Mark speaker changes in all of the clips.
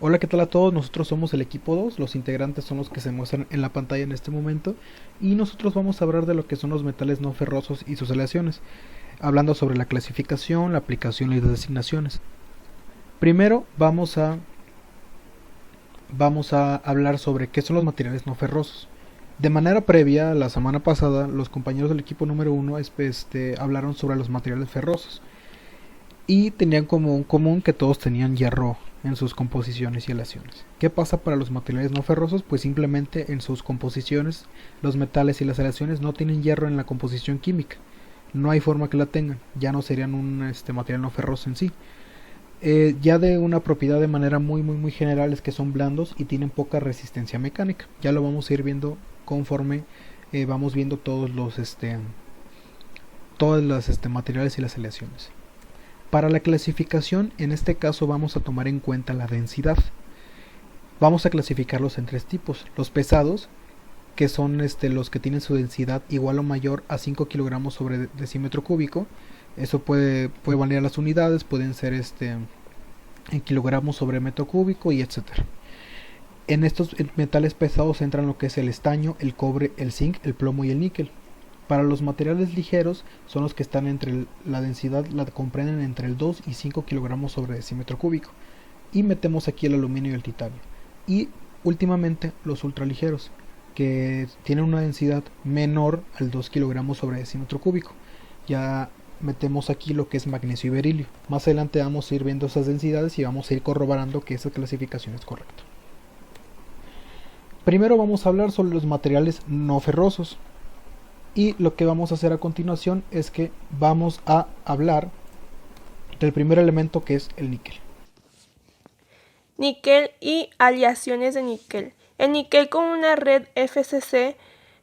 Speaker 1: Hola, ¿qué tal a todos? Nosotros somos el equipo 2. Los integrantes son los que se muestran en la pantalla en este momento y nosotros vamos a hablar de lo que son los metales no ferrosos y sus aleaciones, hablando sobre la clasificación, la aplicación y las designaciones. Primero vamos a hablar sobre qué son los materiales no ferrosos. De manera previa, la semana pasada, los compañeros del equipo número 1 hablaron sobre los materiales ferrosos y tenían como un común que todos tenían hierro en sus composiciones y aleaciones. ¿Qué pasa para los materiales no ferrosos? Pues simplemente en sus composiciones los metales y las aleaciones no tienen hierro en la composición química. No hay forma que la tengan, ya no serían un material no ferroso en sí. Ya de una propiedad de manera muy general es que son blandos y tienen poca resistencia mecánica. Ya lo vamos a ir viendo conforme vamos viendo todos los materiales y las aleaciones. Para la clasificación, en este caso vamos a tomar en cuenta la densidad. Vamos a clasificarlos en tres tipos. Los pesados, que son los que tienen su densidad igual o mayor a 5 kilogramos sobre decímetro cúbico. Eso puede variar las unidades, pueden ser en kilogramos sobre metro cúbico y etcétera. En estos metales pesados entran lo que es el estaño, el cobre, el zinc, el plomo y el níquel. Para los materiales ligeros son los que están entre la densidad, la comprenden entre el 2 y 5 kilogramos sobre decímetro cúbico. Y metemos aquí el aluminio y el titanio. Y últimamente los ultraligeros, que tienen una densidad menor al 2 kilogramos sobre decímetro cúbico. Ya metemos aquí lo que es magnesio y berilio. Más adelante vamos a ir viendo esas densidades y vamos a ir corroborando que esa clasificación es correcta. Primero vamos a hablar sobre los materiales no ferrosos. Y lo que vamos a hacer a continuación es que vamos a hablar del primer elemento, que es el níquel.
Speaker 2: Níquel y aleaciones de níquel. El níquel, con una red FCC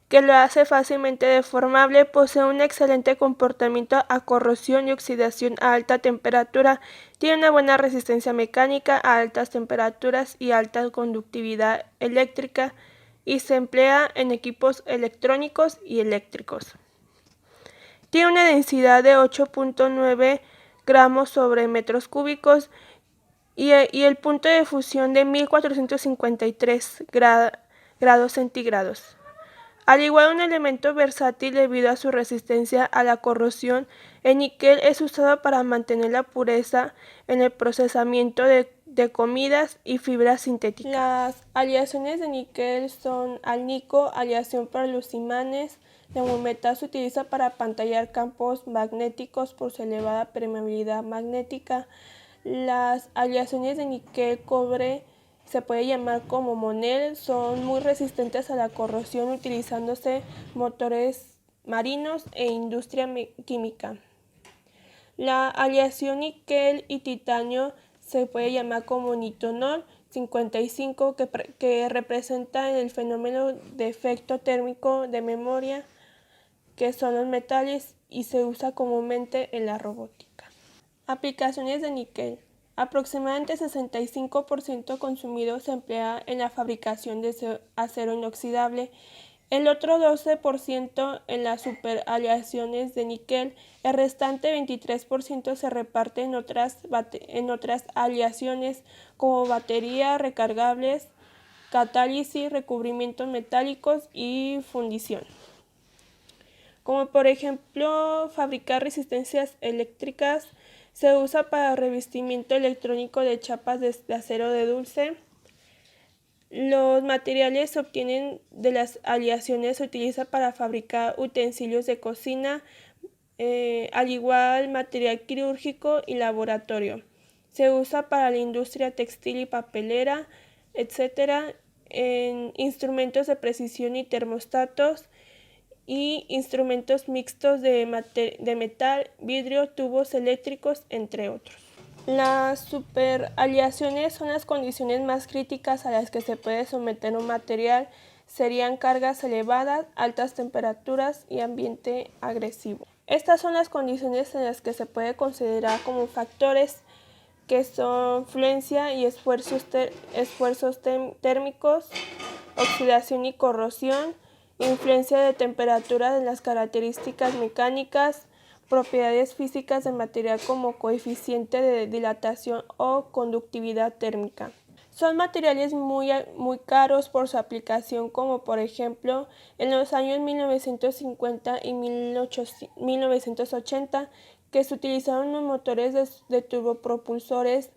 Speaker 2: que lo hace fácilmente deformable, posee un excelente comportamiento a corrosión y oxidación a alta temperatura. Tiene una buena resistencia mecánica a altas temperaturas y alta conductividad eléctrica, y se emplea en equipos electrónicos y eléctricos. Tiene una densidad de 8.9 gramos sobre metros cúbicos y el punto de fusión de 1453 grados centígrados. Al igual, un elemento versátil debido a su resistencia a la corrosión, el níquel es usado para mantener la pureza en el procesamiento de comidas y fibras sintéticas. Las aleaciones de níquel son alnico, aleación para los imanes. La neometal se utiliza para apantallar campos magnéticos por su elevada permeabilidad magnética. Las aleaciones de níquel-cobre se puede llamar como Monel, son muy resistentes a la corrosión, utilizándose motores marinos e industria química. La aleación níquel y titanio se puede llamar como nitonol 55, que representa el fenómeno de efecto térmico de memoria, que son los metales, y se usa comúnmente en la robótica. Aplicaciones de níquel. Aproximadamente 65% consumido se emplea en la fabricación de acero inoxidable, el otro 12% en las superaleaciones de níquel, el restante 23% se reparte en otras aleaciones como baterías recargables, catálisis, recubrimientos metálicos y fundición. Como por ejemplo fabricar resistencias eléctricas, se usa para revestimiento electrónico de chapas de acero de dulce. Los materiales se obtienen de las aleaciones, se utiliza para fabricar utensilios de cocina, al igual material quirúrgico y laboratorio. Se usa para la industria textil y papelera, etc., en instrumentos de precisión y termostatos, y instrumentos mixtos de metal, vidrio, tubos eléctricos, entre otros. Las superaleaciones son las condiciones más críticas a las que se puede someter un material. Serían cargas elevadas, altas temperaturas y ambiente agresivo. Estas son las condiciones en las que se puede considerar como factores, que son fluencia y esfuerzos térmicos, oxidación y corrosión, influencia de temperatura en las características mecánicas, propiedades físicas del material como coeficiente de dilatación o conductividad térmica. Son materiales muy caros por su aplicación, como por ejemplo en los años 1950 y 1980, que se utilizaron los motores de turbopropulsores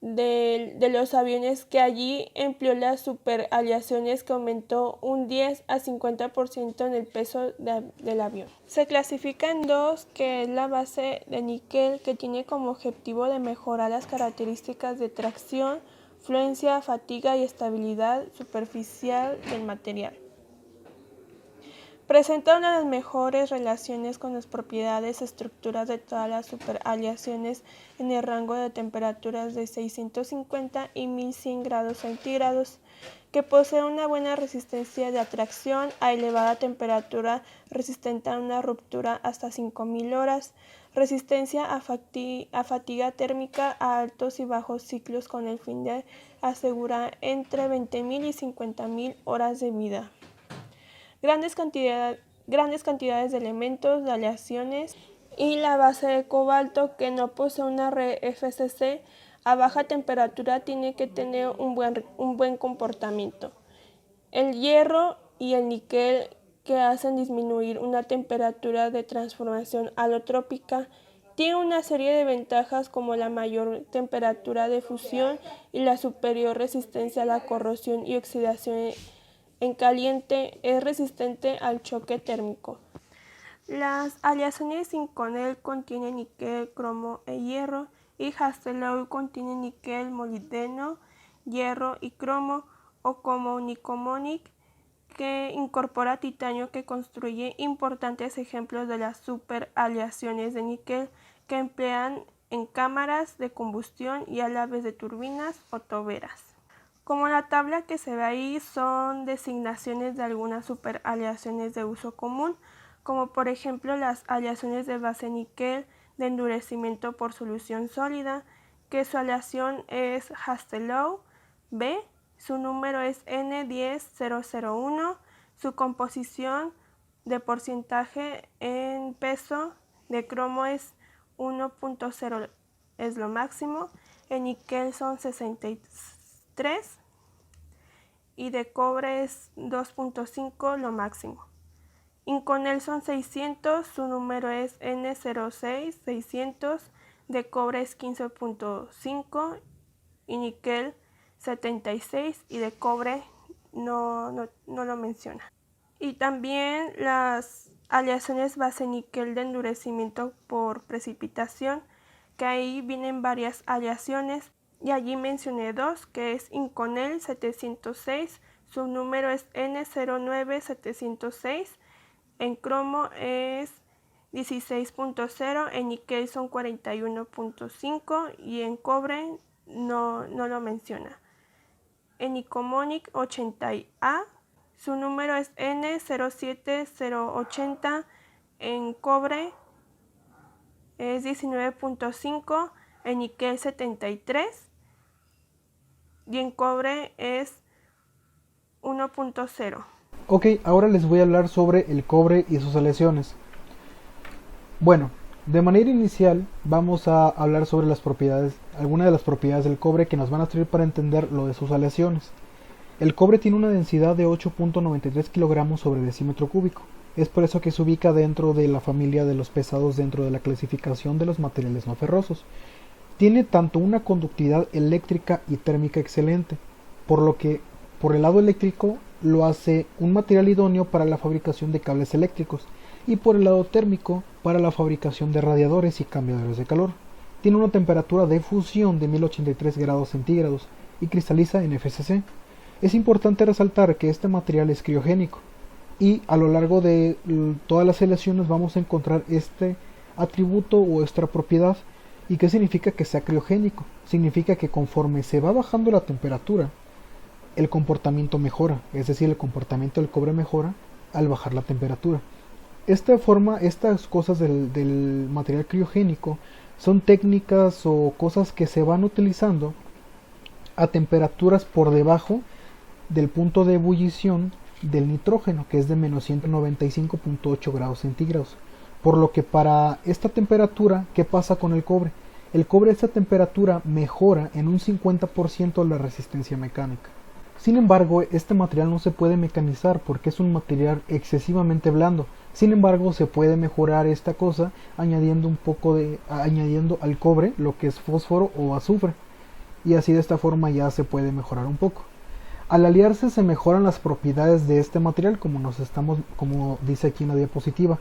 Speaker 2: de los aviones, que allí empleó las superaleaciones, que aumentó un 10 a 50% en el peso del avión. Se clasifica en dos, que es la base de níquel, que tiene como objetivo de mejorar las características de tracción, fluencia, fatiga y estabilidad superficial del material. Presenta una de las mejores relaciones con las propiedades estructuras de todas las superaleaciones en el rango de temperaturas de 650 y 1100 grados centígrados, que posee una buena resistencia de atracción a elevada temperatura, resistente a una ruptura hasta 5000 horas, resistencia a fatiga térmica a altos y bajos ciclos, con el fin de asegurar entre 20.000 y 50.000 horas de vida. Grandes cantidades de elementos, de aleaciones, y la base de cobalto, que no posee una red FCC, a baja temperatura tiene que tener un buen comportamiento. El hierro y el níquel, que hacen disminuir una temperatura de transformación alotrópica, tienen una serie de ventajas, como la mayor temperatura de fusión y la superior resistencia a la corrosión y oxidación en caliente. Es resistente al choque térmico. Las aleaciones Inconel contienen níquel, cromo e hierro, y Hastelloy contiene níquel, molibdeno, hierro y cromo, o como Nicomonic, que incorpora titanio, que construye importantes ejemplos de las superaleaciones de níquel que emplean en cámaras de combustión y a la vez de turbinas o toberas. Como la tabla que se ve ahí, son designaciones de algunas superaleaciones de uso común, como por ejemplo las aleaciones de base níquel de endurecimiento por solución sólida, que su aleación es Hastelloy B, su número es N10001, su composición de porcentaje en peso de cromo es 1.0, es lo máximo, en níquel son 63 y de cobre es 2.5, lo máximo. Inconel son 600, su número es N06600, de cobre es 15.5 y níquel 76, y de cobre no lo menciona. Y también las aleaciones base níquel de endurecimiento por precipitación, que ahí vienen varias aleaciones, y allí mencioné dos, que es Inconel 706, su número es N09706, en cromo es 16.0, en níquel son 41.5 y en cobre no lo menciona. En Nicomonic 80A, su número es N07080, en cobre es 19.5, en níquel 73 y en cobre es 1.0.
Speaker 1: Ok, ahora les voy a hablar sobre el cobre y sus aleaciones. Bueno, de manera inicial vamos a hablar sobre las propiedades, algunas de las propiedades del cobre que nos van a servir para entender lo de sus aleaciones. El cobre tiene una densidad de 8.93 kilogramos sobre decímetro cúbico. Es por eso que se ubica dentro de la familia de los pesados dentro de la clasificación de los materiales no ferrosos. Tiene tanto una conductividad eléctrica y térmica excelente, por lo que por el lado eléctrico lo hace un material idóneo para la fabricación de cables eléctricos, y por el lado térmico para la fabricación de radiadores y cambiadores de calor. Tiene una temperatura de fusión de 1083 grados centígrados y cristaliza en FCC. Es importante resaltar que este material es criogénico, y a lo largo de todas las aleaciones vamos a encontrar este atributo o esta propiedad. ¿Y qué significa que sea criogénico? Significa que conforme se va bajando la temperatura, el comportamiento mejora, es decir, el comportamiento del cobre mejora al bajar la temperatura. Estas cosas del material criogénico son técnicas o cosas que se van utilizando a temperaturas por debajo del punto de ebullición del nitrógeno, que es de menos 195.8 grados centígrados. Por lo que para esta temperatura, ¿qué pasa con el cobre? El cobre a esta temperatura mejora en un 50% la resistencia mecánica. Sin embargo, este material no se puede mecanizar porque es un material excesivamente blando. Sin embargo, se puede mejorar esta cosa añadiendo añadiendo al cobre lo que es fósforo o azufre. Y así de esta forma ya se puede mejorar un poco. Al aliarse se mejoran las propiedades de este material, como dice aquí en la diapositiva,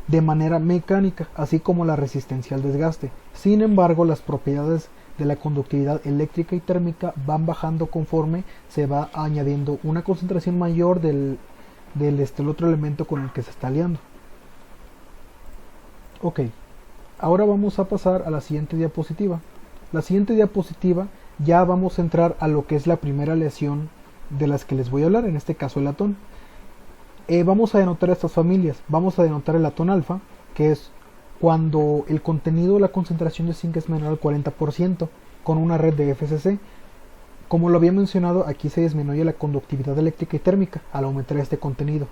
Speaker 1: de manera mecánica, así como la resistencia al desgaste. Sin embargo, las propiedades de la conductividad eléctrica y térmica van bajando conforme se va añadiendo una concentración mayor del otro elemento con el que se está aliando. Ok, ahora vamos a pasar a la siguiente diapositiva. La siguiente diapositiva ya vamos a entrar a lo que es la primera aleación de las que les voy a hablar, en este caso el latón. Vamos a denotar estas familias. Vamos a denotar el latón alfa, que es cuando el contenido, la concentración de zinc es menor al 40% con una red de FCC. Como lo había mencionado, aquí se disminuye la conductividad eléctrica y térmica al aumentar este contenido.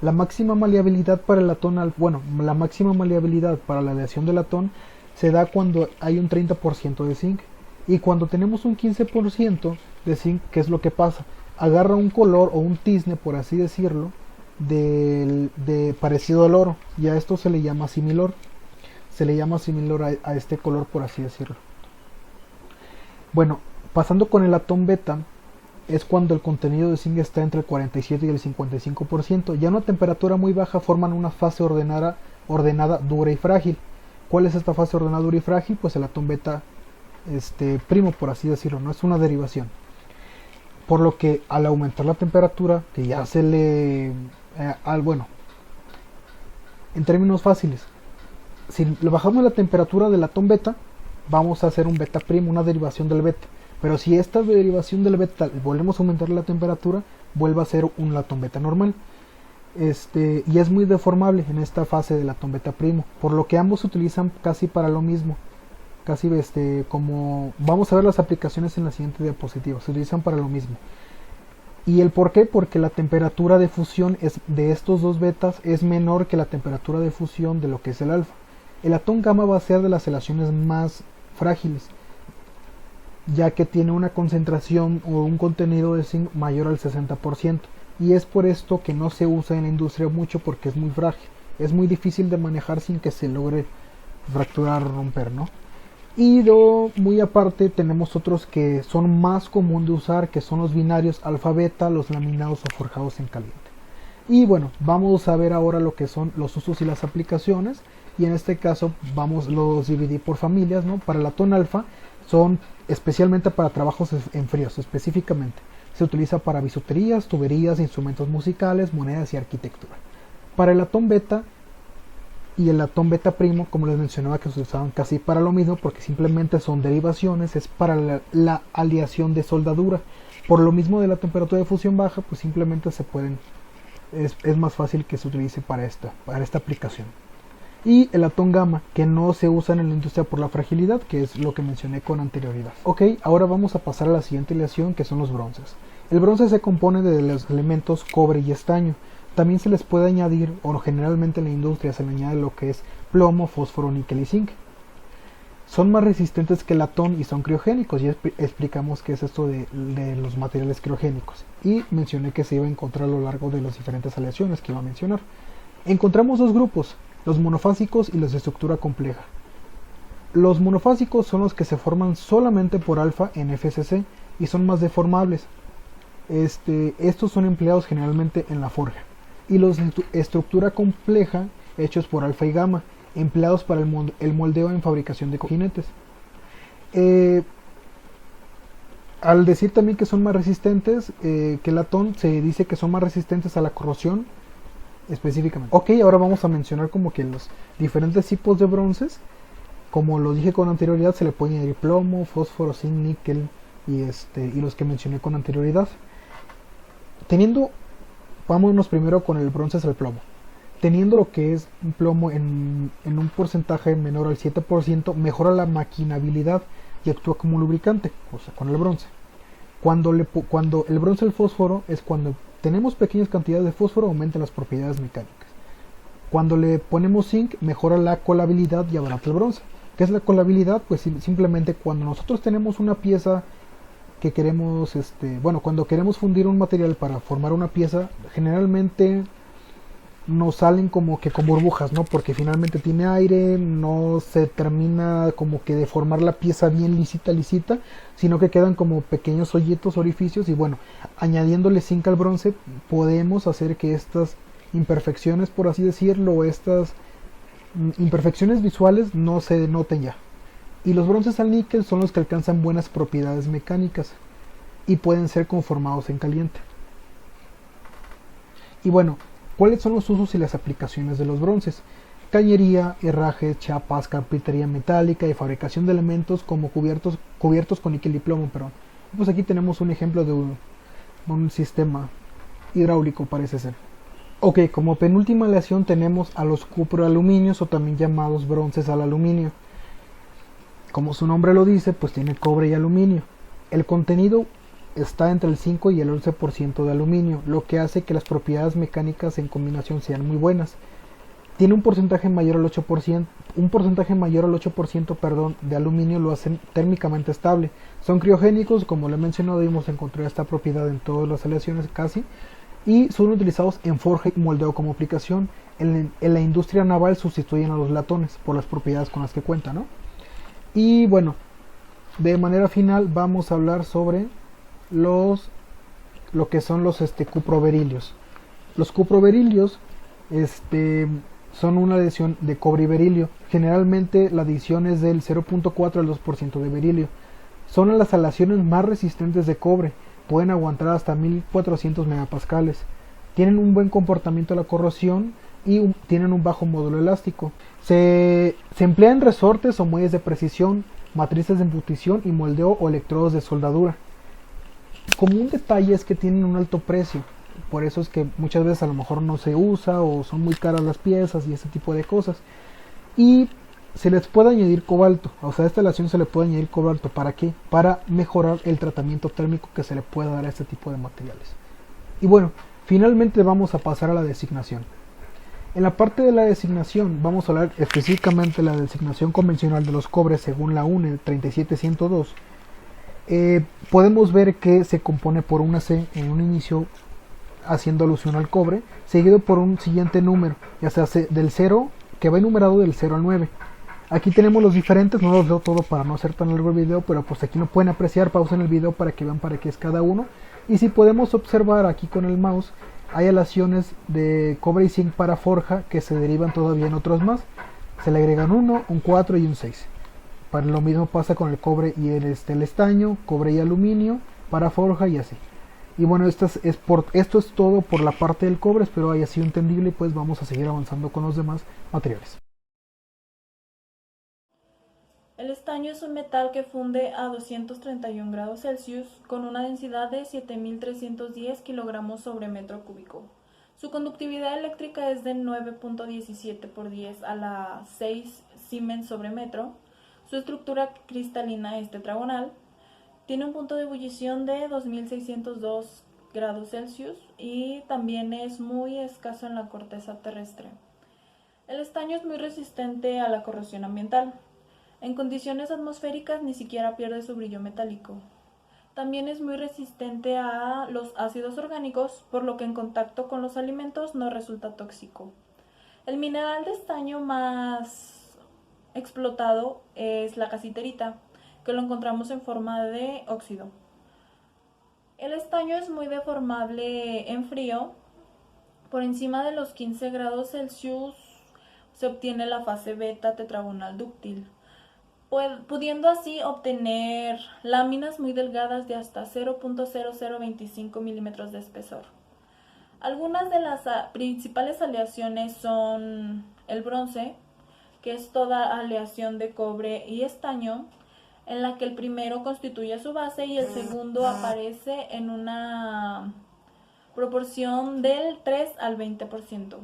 Speaker 1: La máxima maleabilidad para el latón la máxima maleabilidad para la aleación de latón se da cuando hay un 30% de zinc. Y cuando tenemos un 15% de zinc, ¿qué es lo que pasa? Agarra un color o un tizne, por así decirlo, de parecido al oro, y a esto se le llama similor. Se le llama similor a este color, por así decirlo. Bueno, pasando con el latón beta, es cuando el contenido de zinc está entre el 47 y el 55%. Ya a una temperatura muy baja forman una fase ordenada, dura y frágil. ¿Cuál es esta fase ordenada, dura y frágil? Pues el latón beta primo, por así decirlo, no es una derivación. Por lo que al aumentar la temperatura, que ya se le... en términos fáciles, si le bajamos la temperatura del latón beta, vamos a hacer un beta primo, una derivación del beta. Pero si esta derivación del beta volvemos a aumentar la temperatura, vuelve a ser un latón beta normal. Y es muy deformable en esta fase del latón beta primo, por lo que ambos se utilizan casi para lo mismo. Casi como vamos a ver las aplicaciones en la siguiente diapositiva, se utilizan para lo mismo. ¿Y el por qué? Porque la temperatura de fusión de estos dos betas es menor que la temperatura de fusión de lo que es el alfa. El latón gamma va a ser de las aleaciones más frágiles, ya que tiene una concentración o un contenido de zinc mayor al 60%, y es por esto que no se usa en la industria mucho, porque es muy frágil, es muy difícil de manejar sin que se logre fracturar o romper, ¿no? Y muy aparte tenemos otros que son más común de usar, que son los binarios alfa beta, los laminados o forjados en caliente. Y bueno, vamos a ver ahora lo que son los usos y las aplicaciones, y en este caso los dividí por familias, ¿no? Para el latón alfa son especialmente para trabajos en fríos. Específicamente se utiliza para bisuterías, tuberías, instrumentos musicales, monedas y arquitectura. Para el latón beta y el latón beta primo, como les mencionaba, que se usaban casi para lo mismo, porque simplemente son derivaciones, es para la aleación de soldadura. Por lo mismo de la temperatura de fusión baja, pues simplemente es más fácil que se utilice para esta aplicación. Y el latón gamma, que no se usa en la industria por la fragilidad, que es lo que mencioné con anterioridad. Ok, ahora vamos a pasar a la siguiente aleación, que son los bronces. El bronce se compone de los elementos cobre y estaño. También se les puede añadir, o generalmente en la industria se le añade lo que es plomo, fósforo, níquel y zinc. Son más resistentes que el latón y son criogénicos. Ya explicamos qué es esto de los materiales criogénicos. Y mencioné que se iba a encontrar a lo largo de las diferentes aleaciones que iba a mencionar. Encontramos dos grupos, los monofásicos y los de estructura compleja. Los monofásicos son los que se forman solamente por alfa en FCC y son más deformables. Estos son empleados generalmente en la forja. Y los de estructura compleja, hechos por alfa y gamma, empleados para el moldeo en fabricación de cojinetes. Al decir también que son más resistentes que el latón, se dice que son más resistentes a la corrosión específicamente. Ok, ahora vamos a mencionar como que los diferentes tipos de bronces. Como lo dije con anterioridad, se le puede añadir plomo, fósforo, zinc, níquel y los que mencioné con anterioridad. Vámonos primero con el bronce al plomo. Teniendo lo que es un plomo en un porcentaje menor al 7%, mejora la maquinabilidad y actúa como lubricante, o sea, con el bronce. Cuando el bronce al fósforo es cuando tenemos pequeñas cantidades de fósforo, aumenta las propiedades mecánicas. Cuando le ponemos zinc, mejora la colabilidad y abarata el bronce. ¿Qué es la colabilidad? Pues simplemente cuando nosotros tenemos una pieza que queremos, cuando queremos fundir un material para formar una pieza, generalmente nos salen como que con burbujas, ¿no? Porque finalmente tiene aire, no se termina como que de formar la pieza bien lisita, sino que quedan como pequeños hoyitos, orificios, y bueno, añadiéndole zinc al bronce podemos hacer que estas imperfecciones, por así decirlo, o estas imperfecciones visuales no se denoten ya. Y los bronces al níquel son los que alcanzan buenas propiedades mecánicas y pueden ser conformados en caliente. Y bueno, ¿cuáles son los usos y las aplicaciones de los bronces? Cañería, herrajes, chapas, carpintería metálica y fabricación de elementos como cubiertos con níquel y plomo. Pero pues aquí tenemos un ejemplo de un sistema hidráulico, parece ser. Ok, como penúltima aleación tenemos a los cuproaluminios, o también llamados bronces al aluminio. Como su nombre lo dice, pues tiene cobre y aluminio. El contenido está entre el 5 y el 11% de aluminio, lo que hace que las propiedades mecánicas en combinación sean muy buenas. Tiene un porcentaje mayor al 8%, de aluminio lo hacen térmicamente estable. Son criogénicos, como lo he mencionado, y hemos encontrado esta propiedad en todas las aleaciones casi, y son utilizados en forja y moldeo como aplicación. En la industria naval sustituyen a los latones por las propiedades con las que cuentan, ¿no? Y bueno, de manera final vamos a hablar sobre lo que son los cuproberilios. Los cuproberilios son una adición de cobre y berilio. Generalmente la adición es del 0.4 al 2% de berilio. Son las aleaciones más resistentes de cobre. Pueden aguantar hasta 1400 megapascales. Tienen un buen comportamiento a la corrosión y tienen un bajo módulo elástico. Se emplea en resortes o muelles de precisión, matrices de embutición y moldeo o electrodos de soldadura. Como un detalle es que tienen un alto precio, por eso es que muchas veces a lo mejor no se usa o son muy caras las piezas y ese tipo de cosas. Y se les puede añadir cobalto, o sea, a esta aleación se le puede añadir cobalto. ¿Para qué? Para mejorar el tratamiento térmico que se le puede dar a este tipo de materiales. Y bueno, finalmente vamos a pasar a la designación. En la parte de la designación vamos a hablar específicamente de la designación convencional de los cobres según la UNE 37102. Podemos ver que se compone por una C en un inicio haciendo alusión al cobre, seguido por un siguiente número, ya sea del 0, que va enumerado del 0 al 9. Aquí tenemos los diferentes, no los leo todo para no hacer tan largo el video, pero pues aquí lo pueden apreciar, pausen el video para que vean para qué es cada uno. Y si podemos observar aquí con el mouse, hay aleaciones de cobre y zinc para forja que se derivan todavía en otros más. Se le agregan 1, un 4 y un 6. Para lo mismo pasa con el cobre y el estaño, cobre y aluminio para forja y así. Y bueno, esto es todo por la parte del cobre, espero haya sido entendible y pues vamos a seguir avanzando con los demás materiales.
Speaker 3: El estaño es un metal que funde a 231 grados Celsius con una densidad de 7.310 kilogramos sobre metro cúbico. Su conductividad eléctrica es de 9.17 por 10 a la 6 Siemens sobre metro. Su estructura cristalina es tetragonal. Tiene un punto de ebullición de 2602 grados Celsius y también es muy escaso en la corteza terrestre. El estaño es muy resistente a la corrosión ambiental. En condiciones atmosféricas ni siquiera pierde su brillo metálico. También es muy resistente a los ácidos orgánicos, por lo que en contacto con los alimentos no resulta tóxico. El mineral de estaño más explotado es la casiterita, que lo encontramos en forma de óxido. El estaño es muy deformable en frío. Por encima de los 15 grados Celsius se obtiene la fase beta tetragonal dúctil, pudiendo así obtener láminas muy delgadas de hasta 0.0025 milímetros de espesor. Algunas de las principales aleaciones son el bronce, que es toda aleación de cobre y estaño, en la que el primero constituye su base y el segundo aparece en una proporción del 3 al 20%.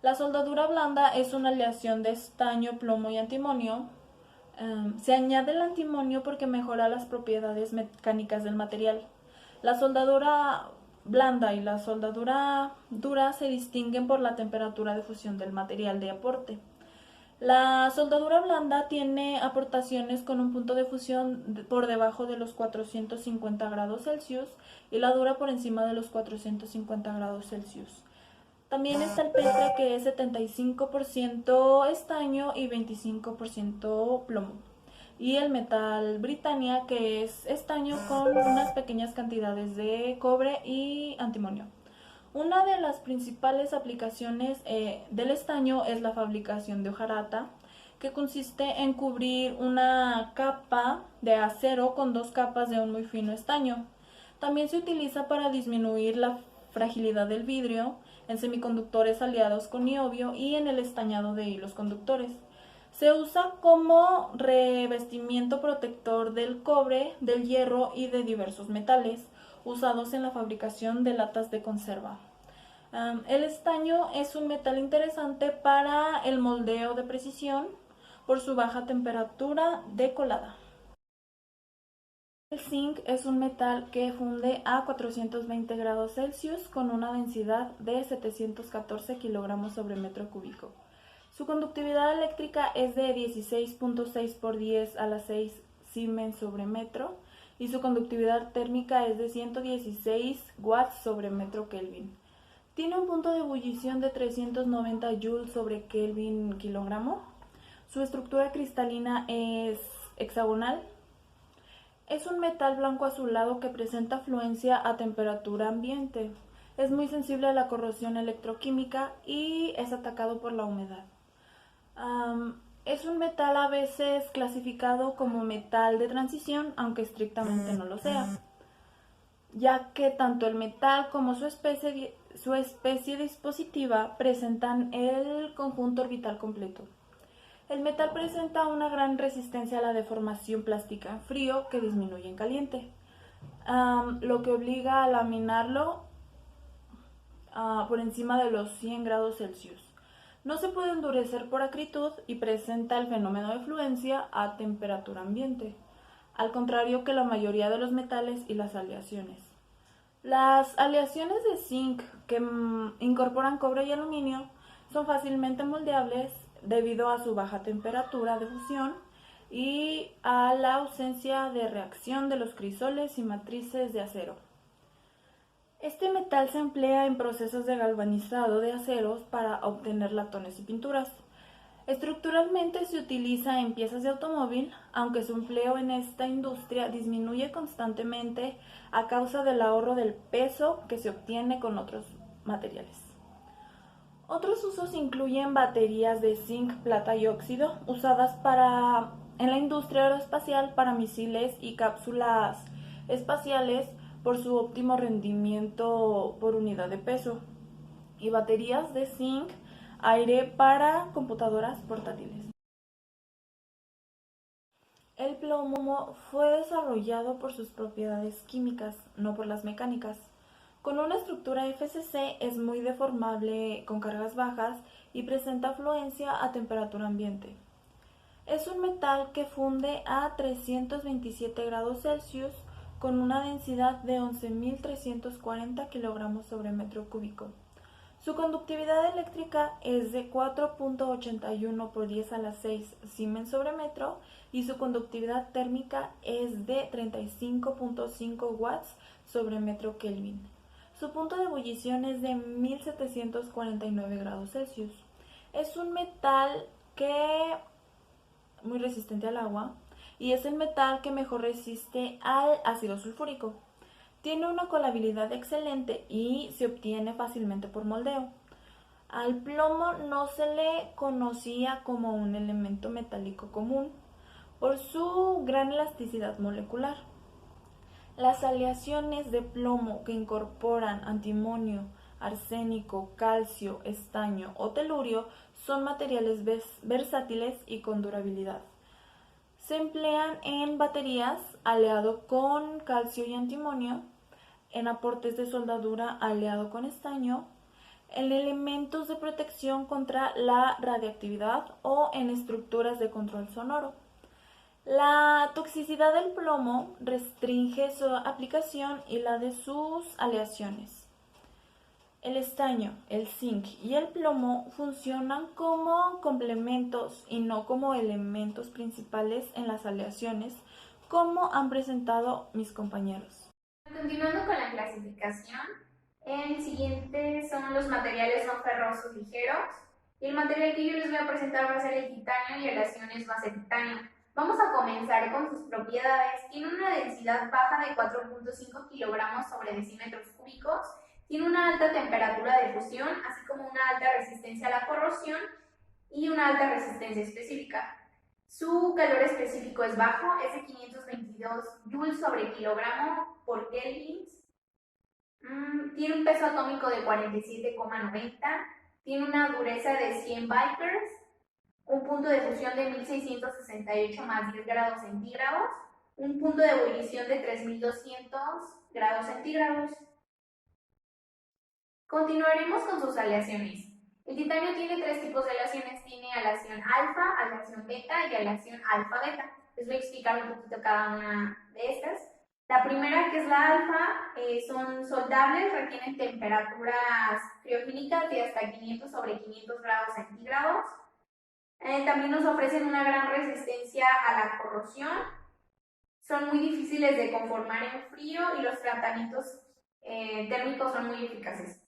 Speaker 3: La soldadura blanda es una aleación de estaño, plomo y antimonio. Se añade el antimonio porque mejora las propiedades mecánicas del material. La soldadura blanda y la soldadura dura se distinguen por la temperatura de fusión del material de aporte. La soldadura blanda tiene aportaciones con un punto de fusión por debajo de los 450 grados Celsius y la dura por encima de los 450 grados Celsius. También está el peltre, que es 75% estaño y 25% plomo. Y el metal Britannia, que es estaño con unas pequeñas cantidades de cobre y antimonio. Una de las principales aplicaciones del estaño es la fabricación de hojarata, que consiste en cubrir una capa de acero con dos capas de un muy fino estaño. También se utiliza para disminuir la fragilidad del vidrio, en semiconductores aliados con niobio y en el estañado de hilos conductores. Se usa como revestimiento protector del cobre, del hierro y de diversos metales usados en la fabricación de latas de conserva. El estaño es un metal interesante para el moldeo de precisión por su baja temperatura de colada. El zinc es un metal que funde a 420 grados Celsius con una densidad de 714 kilogramos sobre metro cúbico. Su conductividad eléctrica es de 16.6 por 10 a la 6 Siemens sobre metro y su conductividad térmica es de 116 watts sobre metro Kelvin. Tiene un punto de ebullición de 390 joules sobre Kelvin kilogramo. Su estructura cristalina es hexagonal. Es un metal blanco azulado que presenta fluencia a temperatura ambiente. Es muy sensible a la corrosión electroquímica y es atacado por la humedad. Es un metal a veces clasificado como metal de transición, aunque estrictamente no lo sea, ya que tanto el metal como su especie dispositiva presentan el conjunto orbital completo. El metal presenta una gran resistencia a la deformación plástica en frío que disminuye en caliente, lo que obliga a laminarlo por encima de los 100 grados Celsius. No se puede endurecer por acritud y presenta el fenómeno de fluencia a temperatura ambiente, al contrario que la mayoría de los metales y las aleaciones. Las aleaciones de zinc que incorporan cobre y aluminio son fácilmente moldeables debido a su baja temperatura de fusión y a la ausencia de reacción de los crisoles y matrices de acero. Este metal se emplea en procesos de galvanizado de aceros para obtener latones y pinturas. Estructuralmente se utiliza en piezas de automóvil, aunque su empleo en esta industria disminuye constantemente a causa del ahorro del peso que se obtiene con otros materiales. Otros usos incluyen baterías de zinc, plata y óxido usadas en la industria aeroespacial para misiles y cápsulas espaciales por su óptimo rendimiento por unidad de peso, y baterías de zinc aire para computadoras portátiles. El plomo fue desarrollado por sus propiedades químicas, no por las mecánicas. Con una estructura FCC es muy deformable con cargas bajas y presenta fluencia a temperatura ambiente. Es un metal que funde a 327 grados Celsius con una densidad de 11.340 kilogramos sobre metro cúbico. Su conductividad eléctrica es de 4.81 por 10 a la 6 Siemens sobre metro y su conductividad térmica es de 35.5 watts sobre metro Kelvin. Su punto de ebullición es de 1749 grados Celsius. Es un metal muy resistente al agua y es el metal que mejor resiste al ácido sulfúrico. Tiene una colabilidad excelente y se obtiene fácilmente por moldeo. Al plomo no se le conocía como un elemento metálico común por su gran elasticidad molecular. Las aleaciones de plomo que incorporan antimonio, arsénico, calcio, estaño o telurio son materiales versátiles y con durabilidad. Se emplean en baterías aleado con calcio y antimonio, en aportes de soldadura aleado con estaño, en elementos de protección contra la radiactividad o en estructuras de control sonoro. La toxicidad del plomo restringe su aplicación y la de sus aleaciones. El estaño, el zinc y el plomo funcionan como complementos y no como elementos principales en las aleaciones, como han presentado mis compañeros.
Speaker 4: Continuando con la clasificación, el siguiente son los materiales no ferrosos ligeros. Y el material que yo les voy a presentar va a ser el titanio y aleaciones base titanio. Vamos a comenzar con sus propiedades. Tiene una densidad baja de 4.5 kilogramos sobre decímetros cúbicos. Tiene una alta temperatura de fusión, así como una alta resistencia a la corrosión y una alta resistencia específica. Su calor específico es bajo, es de 522 joules sobre kilogramo por Kelvin. Tiene un peso atómico de 47,90. Tiene una dureza de 100 Vipers, un punto de fusión de 1668 más 10 grados centígrados, un punto de ebullición de 3200 grados centígrados. Continuaremos con sus aleaciones. El titanio tiene tres tipos de aleaciones. Tiene aleación alfa, aleación beta y aleación alfa-beta. Les voy a explicar un poquito cada una de estas. La primera, que es la alfa, son soldables, requieren temperaturas criogénicas de hasta 500 sobre 500 grados centígrados. También nos ofrecen una gran resistencia a la corrosión. Son muy difíciles de conformar en frío y los tratamientos térmicos son muy eficaces.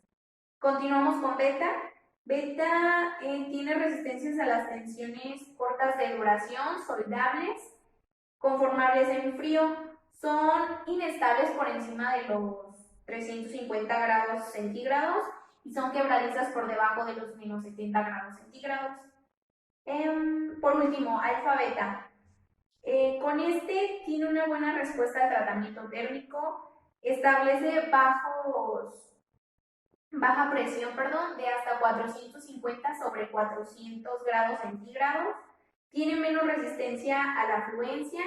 Speaker 4: Continuamos con beta. Beta tiene resistencias a las tensiones cortas de duración, soldables, conformables en frío. Son inestables por encima de los 350 grados centígrados y son quebradizas por debajo de los menos 70 grados centígrados. Por último, alfa-beta. Con este tiene una buena respuesta al tratamiento térmico, establece baja presión de hasta 450 sobre 400 grados centígrados, tiene menos resistencia a la fluencia,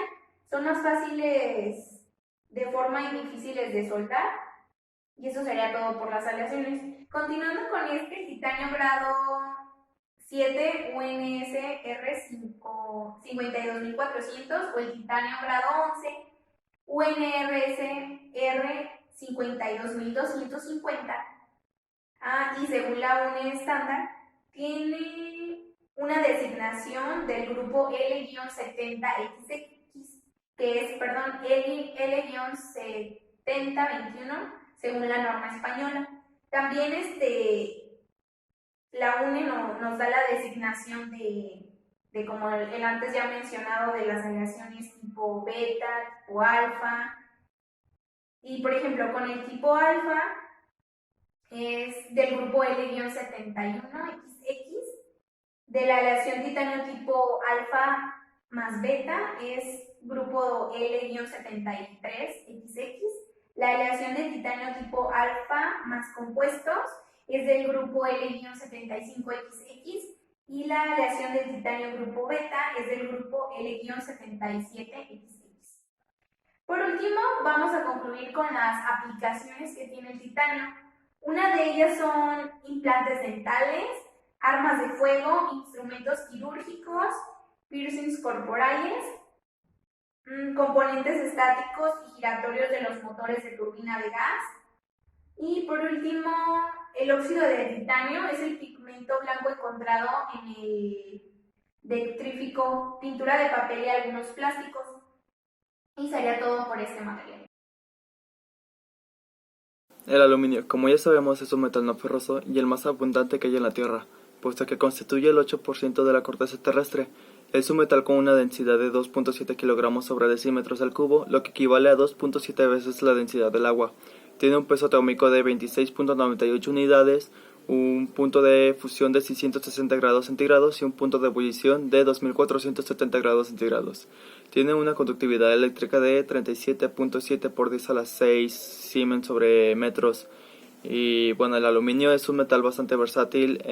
Speaker 4: son más fáciles de forma y difíciles de soldar, y eso sería todo por las aleaciones. Continuando con este, titanio grado 7 UNS R52400 o el titanio grado 11 UNRS R52250. Y según la UNE estándar, tiene una designación del grupo L-70XX, que es, L-7021, según la norma española. También la UNE nos da la designación de como el antes ya mencionado, de las aleaciones tipo beta, tipo alfa. Y por ejemplo, con el tipo alfa, es del grupo L-71XX, de la aleación titanio tipo alfa más beta es grupo L-73XX, la aleación de titanio tipo alfa más compuestos es del grupo L-75XX y la aleación de titanio grupo beta es del grupo L-77XX. Por último, vamos a concluir con las aplicaciones que tiene el titanio. Una de ellas son implantes dentales, armas de fuego, instrumentos quirúrgicos, piercings corporales, componentes estáticos y giratorios de los motores de turbina de gas. Y por último, el óxido de titanio es el pigmento blanco encontrado en el detrífico, pintura de papel y algunos plásticos. Y sería todo por este material.
Speaker 5: El aluminio, como ya sabemos, es un metal no ferroso y el más abundante que hay en la Tierra, puesto que constituye el 8% de la corteza terrestre. Es un metal con una densidad de 2.7 kilogramos sobre decímetros al cubo, lo que equivale a 2.7 veces la densidad del agua. Tiene un peso atómico de 26.98 unidades, un punto de fusión de 660 grados centígrados y un punto de ebullición de 2470 grados centígrados. Tiene una conductividad eléctrica de 37.7 por 10 a la 6 Siemens sobre metros. Y bueno, el aluminio es un metal bastante versátil,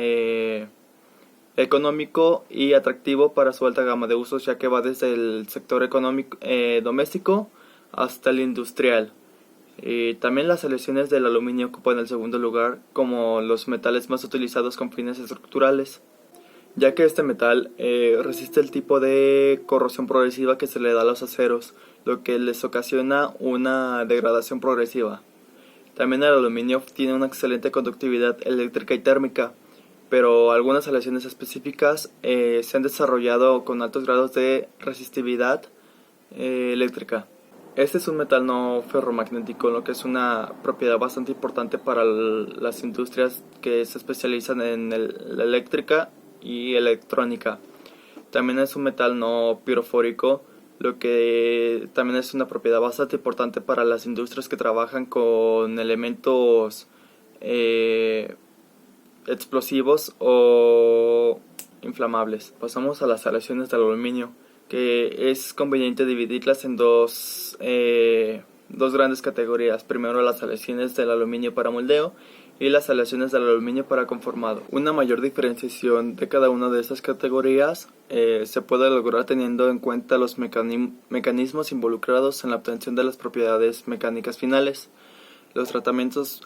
Speaker 5: económico y atractivo para su alta gama de usos, ya que va desde el sector económico doméstico hasta el industrial. También las aleaciones del aluminio ocupan el segundo lugar como los metales más utilizados con fines estructurales, ya que este metal resiste el tipo de corrosión progresiva que se le da a los aceros, lo que les ocasiona una degradación progresiva. También el aluminio tiene una excelente conductividad eléctrica y térmica, pero algunas aleaciones específicas se han desarrollado con altos grados de resistividad eléctrica. Este es un metal no ferromagnético, lo que es una propiedad bastante importante para las industrias que se especializan en la eléctrica y electrónica. También es un metal no pirofórico, lo que también es una propiedad bastante importante para las industrias que trabajan con elementos explosivos o inflamables. Pasamos a las aleaciones del aluminio, que es conveniente dividirlas en dos grandes categorías. Primero, las aleaciones del aluminio para moldeo y las aleaciones del aluminio para conformado. Una mayor diferenciación de cada una de estas categorías se puede lograr teniendo en cuenta los mecanismos involucrados en la obtención de las propiedades mecánicas finales. Los tratamientos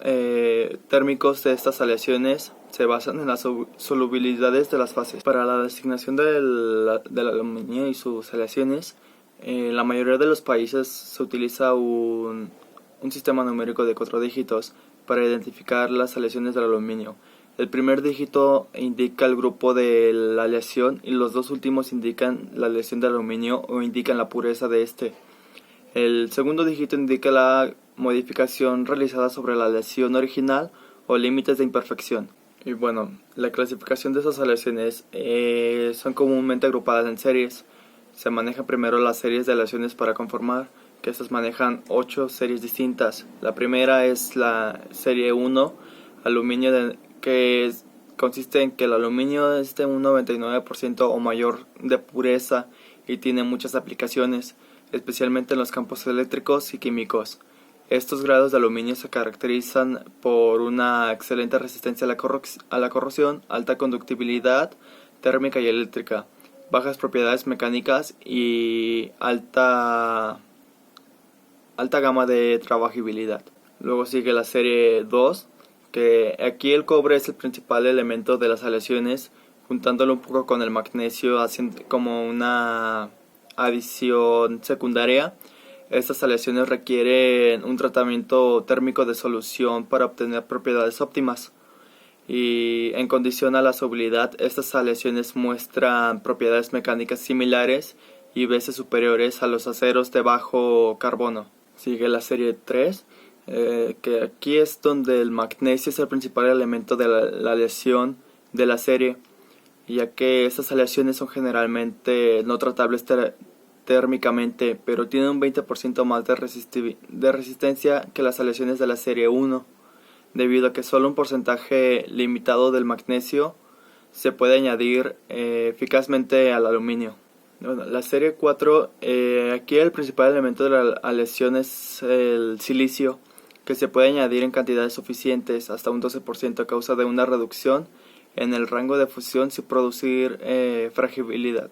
Speaker 5: térmicos de estas aleaciones se basan en las solubilidades de las fases. Para la designación del aluminio y sus aleaciones, en la mayoría de los países se utiliza un sistema numérico de 4 dígitos para identificar las aleaciones del aluminio. El primer dígito indica el grupo de la aleación y los dos últimos indican la aleación del aluminio o indican la pureza de este. El segundo dígito indica la modificación realizada sobre la aleación original o límites de imperfección. Y bueno, la clasificación de esas aleaciones son comúnmente agrupadas en series. Se manejan primero las series de aleaciones para conformar, que estas manejan 8 series distintas. La primera es la serie 1, aluminio consiste en que el aluminio es de un 99% o mayor de pureza y tiene muchas aplicaciones, especialmente en los campos eléctricos y químicos. Estos grados de aluminio se caracterizan por una excelente resistencia a la corrosión, alta conductibilidad térmica y eléctrica, bajas propiedades mecánicas y alta gama de trabajabilidad. Luego sigue la serie 2, que aquí el cobre es el principal elemento de las aleaciones, juntándolo un poco con el magnesio, haciendo como una adición secundaria. Estas aleaciones requieren un tratamiento térmico de solución para obtener propiedades óptimas. Y en condición a la solubilidad, estas aleaciones muestran propiedades mecánicas similares y veces superiores a los aceros de bajo carbono. Sigue la serie 3, que aquí es donde el magnesio es el principal elemento de la aleación de la serie, ya que estas aleaciones son generalmente no tratables térmicamente, pero tienen un 20% más de resistencia que las aleaciones de la serie 1, debido a que solo un porcentaje limitado del magnesio se puede añadir eficazmente al aluminio. Bueno, la serie 4, aquí el principal elemento de la aleación es el silicio, que se puede añadir en cantidades suficientes, hasta un 12%, a causa de una reducción en el rango de fusión sin producir fragilidad.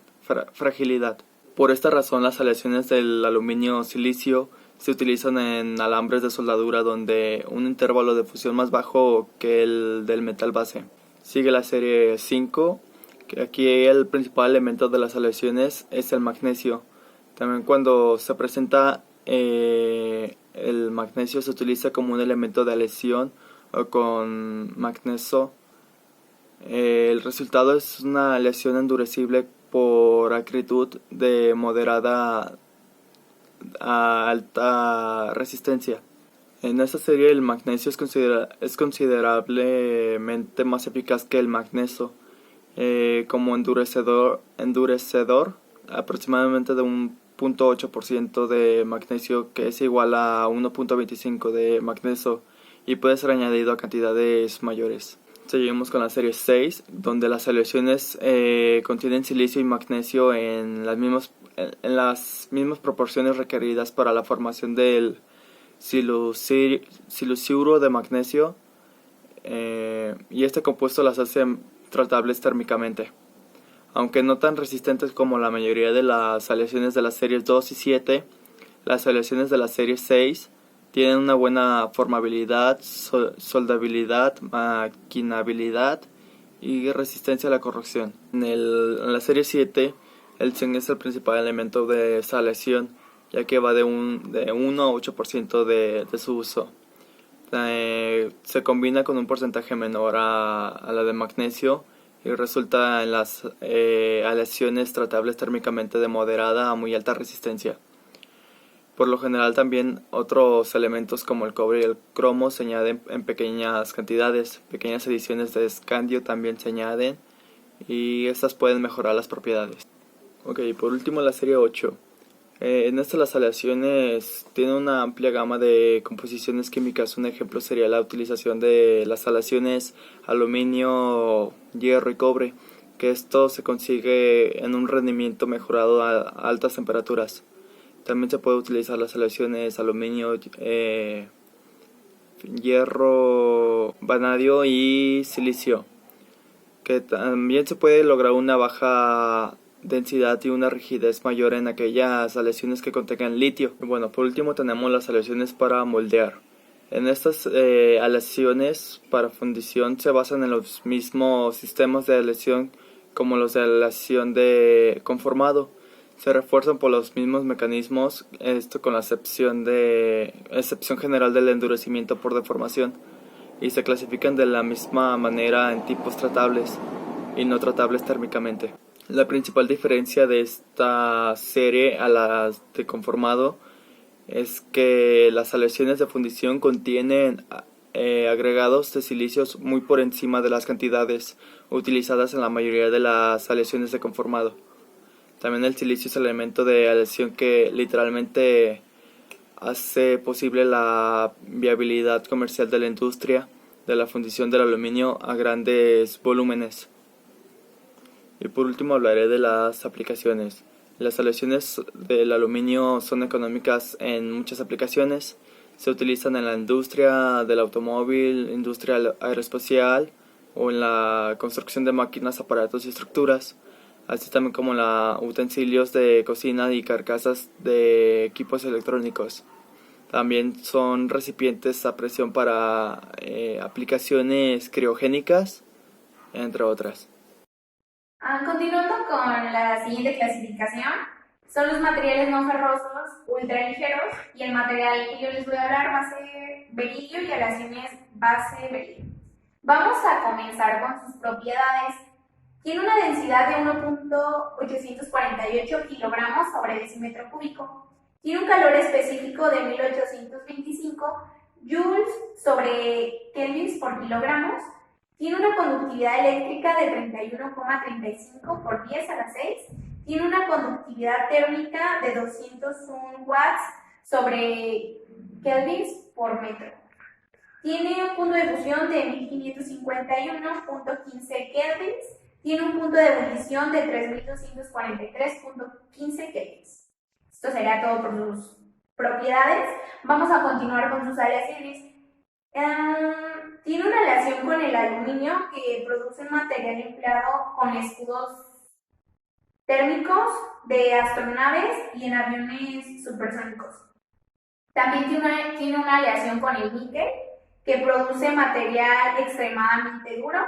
Speaker 5: Por esta razón, las aleaciones del aluminio silicio se utilizan en alambres de soldadura donde un intervalo de fusión más bajo que el del metal base. Sigue la serie 5, que aquí el principal elemento de las aleaciones es el magnesio. También cuando se presenta el magnesio se utiliza como un elemento de aleación o con magnesio. El resultado es una aleación endurecible por acritud de moderada a alta resistencia. En esta serie el magnesio es considerablemente más eficaz que el magnesio como endurecedor, aproximadamente de un 0.8% de magnesio, que es igual a 1.25 de magnesio, y puede ser añadido a cantidades mayores. Seguimos con la serie 6, donde las aleaciones contienen silicio y magnesio en las mismas proporciones requeridas para la formación del siliciuro de magnesio, y este compuesto las hace tratables térmicamente. Aunque no tan resistentes como la mayoría de las aleaciones de las series 2 y 7, las aleaciones de la serie 6 tienen una buena formabilidad, soldabilidad, maquinabilidad y resistencia a la corrosión. En la serie 7, el zinc es el principal elemento de esa aleación, ya que va de 1 a 8% de su uso. se combina con un porcentaje menor a la de magnesio y resulta en las aleaciones tratables térmicamente de moderada a muy alta resistencia. Por lo general también otros elementos como el cobre y el cromo se añaden en pequeñas cantidades. Pequeñas adiciones de escandio también se añaden y estas pueden mejorar las propiedades. Ok, por último la serie 8. En esta las aleaciones tienen una amplia gama de composiciones químicas. Un ejemplo sería la utilización de las aleaciones aluminio, hierro y cobre, que esto se consigue en un rendimiento mejorado a altas temperaturas. También se puede utilizar las aleaciones aluminio, hierro, vanadio y silicio, que también se puede lograr una baja densidad y una rigidez mayor en aquellas aleaciones que contengan litio. Bueno, por último tenemos las aleaciones para moldear. En estas aleaciones para fundición se basan en los mismos sistemas de aleación como los de aleación de conformado. Se refuerzan por los mismos mecanismos, esto con la excepción general del endurecimiento por deformación, y se clasifican de la misma manera en tipos tratables y no tratables térmicamente. La principal diferencia de esta serie a las de conformado es que las aleaciones de fundición contienen agregados de silicios muy por encima de las cantidades utilizadas en la mayoría de las aleaciones de conformado. También el silicio es el elemento de aleación que literalmente hace posible la viabilidad comercial de la industria de la fundición del aluminio a grandes volúmenes. Y por último hablaré de las aplicaciones. Las aleaciones del aluminio son económicas en muchas aplicaciones. Se utilizan en la industria del automóvil, industria aeroespacial o en la construcción de máquinas, aparatos y estructuras, así también como utensilios de cocina y carcasas de equipos electrónicos. También son recipientes a presión para aplicaciones criogénicas, entre otras.
Speaker 4: Continuando con la siguiente clasificación, son los materiales no ferrosos ultraligeros, y el material que yo les voy a hablar va a ser beridio y aleaciones base beridio. Vamos a comenzar con sus propiedades. Tiene una densidad de 1.848 kilogramos sobre decímetro cúbico. Tiene un calor específico de 1825 joules sobre kelvins por kilogramos. Tiene una conductividad eléctrica de 31,35 por 10 a la 6. Tiene una conductividad térmica de 201 watts sobre kelvins por metro. Tiene un punto de fusión de 1551.15 kelvins. Tiene un punto de ebullición de 3243.15 kelvins. Esto sería todo por sus propiedades. Vamos a continuar con sus aleaciones. Tiene una aleación con el aluminio que produce un material empleado con escudos térmicos de astronaves y en aviones supersónicos. También tiene una aleación con el níquel que produce material extremadamente duro.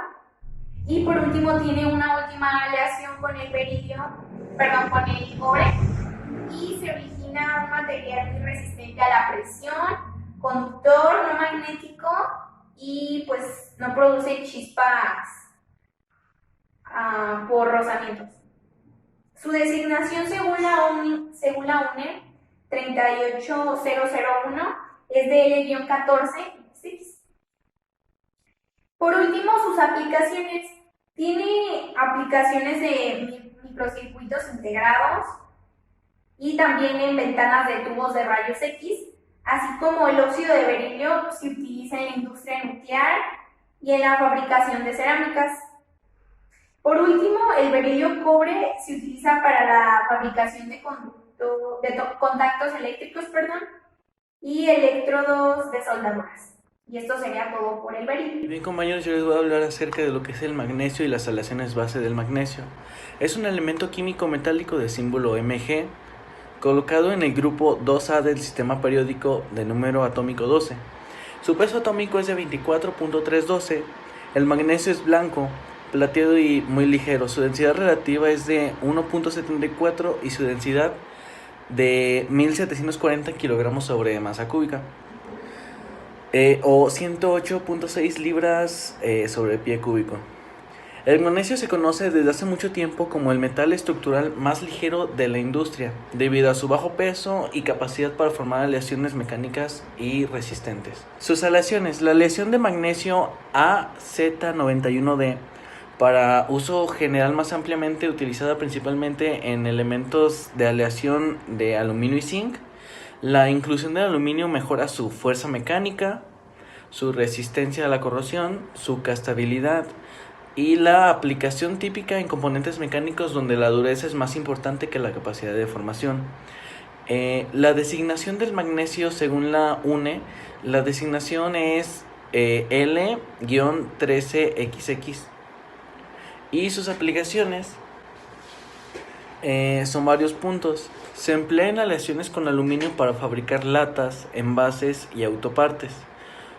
Speaker 4: Y por último tiene una última aleación con el con el cobre, y se origina un material muy resistente a la presión, conductor, no magnético y pues no produce chispas por rozamientos. Su designación según la UNE 38001 es de L-14. Por último, sus aplicaciones. Tiene aplicaciones de microcircuitos integrados y también en ventanas de tubos de rayos X, así como el óxido de berilio se utiliza en la industria nuclear y en la fabricación de cerámicas. Por último, el berilio cobre se utiliza para la fabricación de contactos eléctricos, y electrodos de soldaduras. Y esto sería todo por el berilio.
Speaker 6: Bien, compañeros, yo les voy a hablar acerca de lo que es el magnesio y las aleaciones base del magnesio. Es un elemento químico metálico de símbolo Mg, colocado en el grupo 2A del sistema periódico de número atómico 12. Su peso atómico es de 24.312. El magnesio es blanco, plateado y muy ligero. Su densidad relativa es de 1.74 y su densidad de 1740 kilogramos sobre masa cúbica. o 108.6 libras sobre pie cúbico. El magnesio se conoce desde hace mucho tiempo como el metal estructural más ligero de la industria, debido a su bajo peso y capacidad para formar aleaciones mecánicas y resistentes. Sus aleaciones: la aleación de magnesio AZ91D, para uso general más ampliamente utilizada principalmente en elementos de aleación de aluminio y zinc. La inclusión del aluminio mejora su fuerza mecánica, su resistencia a la corrosión, su castabilidad, y la aplicación típica en componentes mecánicos donde la dureza es más importante que la capacidad de deformación. La designación del magnesio según la UNE, la designación es L-13XX, y sus aplicaciones son varios puntos. Se emplea en aleaciones con aluminio para fabricar latas, envases y autopartes.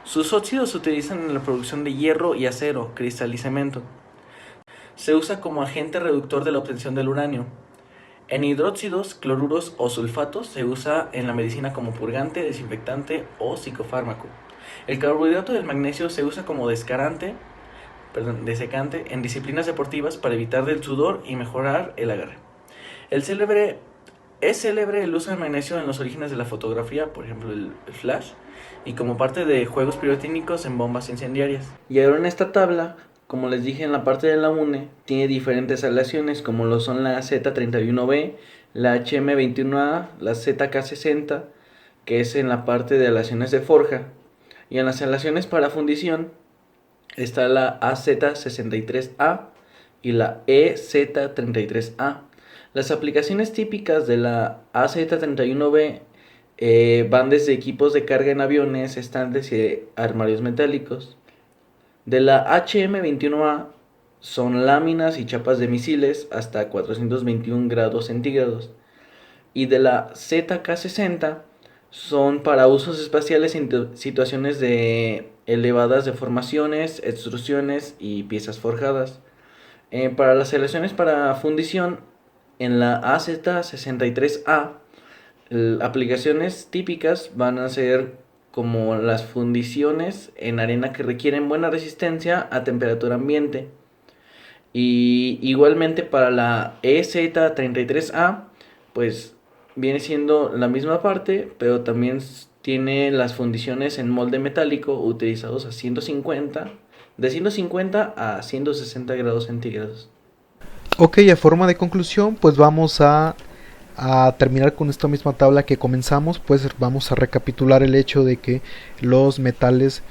Speaker 6: Sus óxidos se utilizan en la producción de hierro y acero, cristal y cemento. Se usa como agente reductor de la obtención del uranio. En hidróxidos, cloruros o sulfatos se usa en la medicina como purgante, desinfectante o psicofármaco. El carbohidrato del magnesio se usa como desecante en disciplinas deportivas para evitar del sudor y mejorar el agarre. Es célebre el uso del magnesio en los orígenes de la fotografía, por ejemplo el flash, y como parte de juegos pirotécnicos en bombas incendiarias. Y ahora en esta tabla, como les dije en la parte de la UNE, tiene diferentes aleaciones como lo son la Z31B, la HM21A, la ZK60, que es en la parte de aleaciones de forja. Y en las aleaciones para fundición está la AZ63A y la EZ33A. Las aplicaciones típicas de la AZ31B van desde equipos de carga en aviones, estantes y armarios metálicos. De la HM21A son láminas y chapas de misiles hasta 421 grados centígrados. Y de la ZK60 son para usos espaciales en situaciones de elevadas deformaciones, extrusiones y piezas forjadas. Para las aleaciones para fundición, en la AZ63A, aplicaciones típicas van a ser como las fundiciones en arena que requieren buena resistencia a temperatura ambiente. Y igualmente para la EZ33A, pues viene siendo la misma parte, pero también tiene las fundiciones en molde metálico utilizados de 150 a 160 grados centígrados.
Speaker 1: Ok, a forma de conclusión, pues vamos a terminar con esta misma tabla que comenzamos. Pues vamos a recapitular el hecho de que los materiales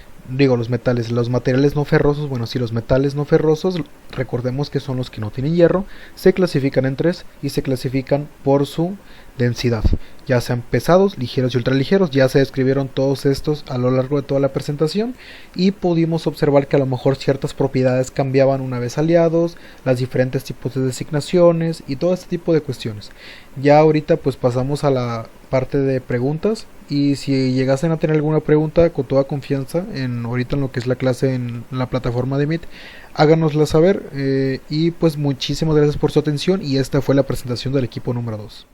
Speaker 1: no ferrosos, los metales no ferrosos, recordemos que son los que no tienen hierro, se clasifican en tres y se clasifican por su densidad, ya sean pesados, ligeros y ultraligeros. Ya se describieron todos estos a lo largo de toda la presentación y pudimos observar que a lo mejor ciertas propiedades cambiaban una vez aliados, las diferentes tipos de designaciones y todo este tipo de cuestiones. Ya ahorita pues pasamos a la parte de preguntas, y si llegasen a tener alguna pregunta, con toda confianza ahorita en lo que es la clase en la plataforma de Meet, háganosla saber, y pues muchísimas gracias por su atención, y esta fue la presentación del equipo número 2.